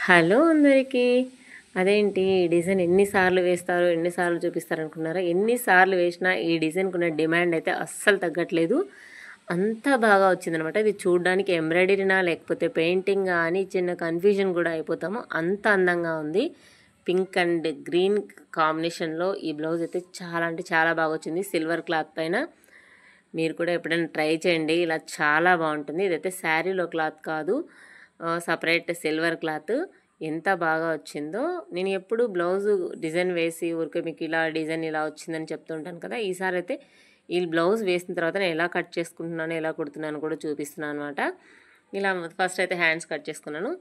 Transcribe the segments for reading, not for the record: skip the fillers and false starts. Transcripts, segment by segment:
Hello అందరికీ. అదేంటి ఈ డిజైన్ ఎన్నిసార్లు వేస్తారు, ఎన్నిసార్లు చూపిస్తారు అనుకున్నారా? ఎన్నిసార్లు వేసినా ఈ డిజైన్కున్న డిమాండ్ అయితే అస్సలు తగ్గట్లేదు. అంత బాగా వచ్చిందనమాట. ఇది చూడడానికి ఎంబ్రాయిడరీనా లేకపోతే పెయింటింగా అని చిన్న కన్ఫ్యూజన్ కూడా అయిపోతాము. అంత అందంగా ఉంది. పింక్ అండ్ గ్రీన్ కాంబినేషన్లో ఈ బ్లౌజ్ అయితే చాలా అంటే చాలా బాగా వచ్చింది. సిల్వర్ క్లాత్ పైన మీరు కూడా ఎప్పుడైనా ట్రై చేయండి. ఇలా చాలా బాగుంటుంది. ఇదైతే శారీలో క్లాత్ కాదు, సపరేట్ సిల్వర్ క్లాత్. ఎంత బాగా వచ్చిందో. నేను ఎప్పుడు బ్లౌజ్ డిజైన్ వేసి ఊరికే మీకు ఇలా డిజైన్ ఇలా వచ్చిందని చెప్తుంటాను కదా. ఈసారి అయితే ఈ బ్లౌజ్ వేసిన తర్వాత నేను ఎలా కట్ చేసుకుంటున్నాను, ఎలా కుడుతున్నాను కూడా చూపిస్తున్నాను అనమాట. ఇలా ఫస్ట్ అయితే హ్యాండ్స్ కట్ చేసుకున్నాను.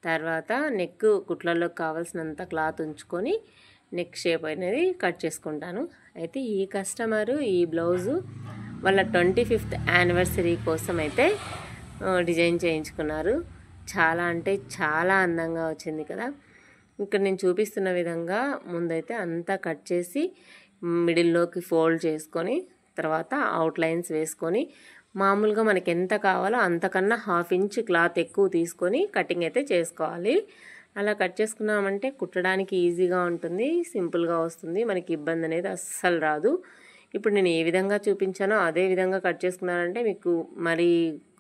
తర్వాత నెక్ కుట్లల్లో కావాల్సినంత క్లాత్ ఉంచుకొని నెక్ షేప్ అనేది కట్ చేసుకుంటాను. అయితే ఈ కస్టమరు ఈ బ్లౌజు వాళ్ళ 25th యానివర్సరీ కోసం అయితే డిజైన్ చేయించుకున్నారు. చాలా అంటే చాలా అందంగా వచ్చింది కదా. ఇక్కడ నేను చూపిస్తున్న విధంగా ముందైతే అంతా కట్ చేసి మిడిల్లోకి ఫోల్డ్ చేసుకొని తర్వాత అవుట్లైన్స్ వేసుకొని మామూలుగా మనకి ఎంత కావాలో అంతకన్నా 1/2 ఇంచ్ క్లాత్ ఎక్కువ తీసుకొని కటింగ్ అయితే చేసుకోవాలి. అలా కట్ చేసుకున్నామంటే కుట్టడానికి ఈజీగా ఉంటుంది, సింపుల్గా వస్తుంది, మనకి ఇబ్బంది అనేది అస్సలు రాదు. ఇప్పుడు నేను ఏ విధంగా చూపించానో అదే విధంగా కట్ చేసుకున్నానంటే మీకు మరి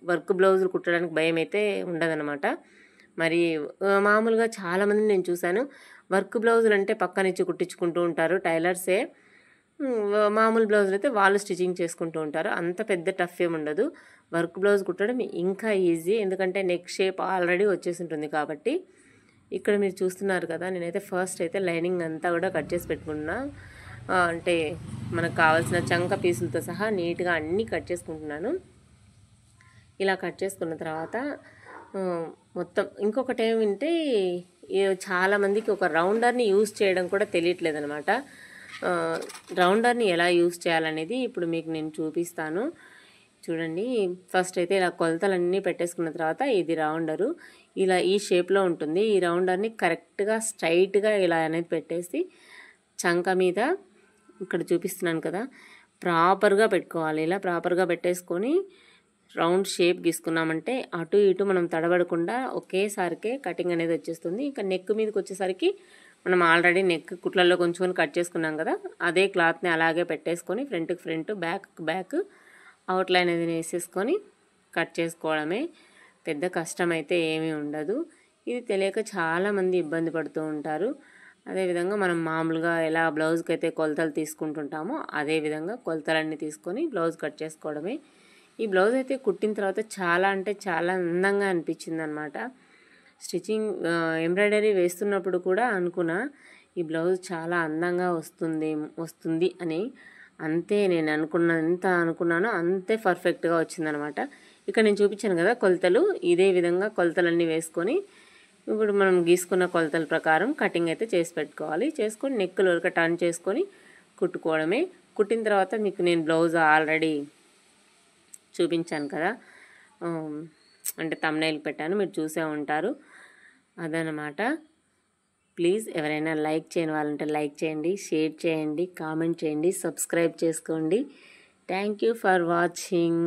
వర్క్ బ్లౌజులు కుట్టడానికి భయం అయితే ఉండదనమాట. మరి మామూలుగా చాలామంది నేను చూశాను వర్క్ బ్లౌజులు అంటే పక్కనిచ్చి కుట్టించుకుంటూ ఉంటారు టైలర్సే. మామూలు బ్లౌజులు అయితే వాళ్ళు స్టిచ్చింగ్ చేసుకుంటూ ఉంటారు. అంత పెద్ద టఫ్ ఏమి ఉండదు. వర్క్ బ్లౌజ్ కుట్టడం ఇంకా ఈజీ, ఎందుకంటే నెక్ షేప్ ఆల్రెడీ వచ్చేసి ఉంటుంది కాబట్టి. ఇక్కడ మీరు చూస్తున్నారు కదా, నేనైతే ఫస్ట్ అయితే లైనింగ్ అంతా కూడా కట్ చేసి పెట్టుకున్నా. అంటే మనకు కావాల్సిన చంక పీసులతో సహా నీట్గా అన్నీ కట్ చేసుకుంటున్నాను. ఇలా కట్ చేసుకున్న తర్వాత మొత్తం ఇంకొకటి ఏమింటే చాలామందికి ఒక రౌండర్ని యూజ్ చేయడం కూడా తెలియట్లేదు అనమాట. రౌండర్ని ఎలా యూజ్ చేయాలనేది ఇప్పుడు మీకు నేను చూపిస్తాను. చూడండి, ఫస్ట్ అయితే ఇలా కొలతలన్నీ పెట్టేసుకున్న తర్వాత ఇది రౌండరు ఇలా ఈ షేప్లో ఉంటుంది. ఈ రౌండర్ని కరెక్ట్గా స్ట్రైట్గా ఇలా అనేది పెట్టేసి చంక మీద ఇక్కడ చూపిస్తున్నాను కదా ప్రాపర్గా పెట్టుకోవాలి. ఇలా ప్రాపర్గా పెట్టేసుకొని రౌండ్ షేప్ గీసుకున్నామంటే అటు ఇటు మనం తడబడకుండా ఒకేసారికే కటింగ్ అనేది వచ్చేస్తుంది. ఇంకా నెక్ మీదకి వచ్చేసరికి మనం ఆల్రెడీ నెక్ కుట్లలో కొంచెం కట్ చేసుకున్నాం కదా, అదే క్లాత్ని అలాగే పెట్టేసుకొని ఫ్రంట్కి ఫ్రంట్ బ్యాక్కి బ్యాక్ అవుట్లైన్ అనేది వేసేసుకొని కట్ చేసుకోవడమే. పెద్ద కష్టం అయితే ఏమీ ఉండదు. ఇది తెలియక చాలామంది ఇబ్బంది పడుతూ ఉంటారు. అదేవిధంగా మనం మామూలుగా ఎలా బ్లౌజ్కి అయితే కొలతలు తీసుకుంటుంటామో అదేవిధంగా కొలతలన్నీ తీసుకొని బ్లౌజ్ కట్ చేసుకోవడమే. ఈ బ్లౌజ్ అయితే కుట్టిన తర్వాత చాలా అంటే చాలా అందంగా అనిపించింది అనమాట. స్టిచ్చింగ్ ఎంబ్రాయిడరీ వేస్తున్నప్పుడు కూడా అనుకున్నా ఈ బ్లౌజ్ చాలా అందంగా వస్తుంది అని. అంతే, నేను ఎంత అనుకున్నానో అంతే పర్ఫెక్ట్గా వచ్చిందనమాట. ఇక్కడ నేను చూపించాను కదా కొలతలు, ఇదే విధంగా కొలతలన్నీ వేసుకొని ఇప్పుడు మనం గీసుకున్న కొలతల ప్రకారం కటింగ్ అయితే చేసి పెట్టుకోవాలి. చేసుకొని నెక్కులు వరకు టర్న్ చేసుకొని కుట్టుకోవడమే. కుట్టిన తర్వాత మీకు నేను బ్లౌజ్ ఆల్రెడీ చూపించాను కదా, అంటే థంబ్నెయిల్ పెట్టాను, మీరు చూసే ఉంటారు. అదనమాట. ప్లీజ్ ఎవరైనా లైక్ చేయని వాళ్ళంటే లైక్ చేయండి, షేర్ చేయండి, కామెంట్ చేయండి, సబ్స్క్రైబ్ చేసుకోండి. Thank you for watching.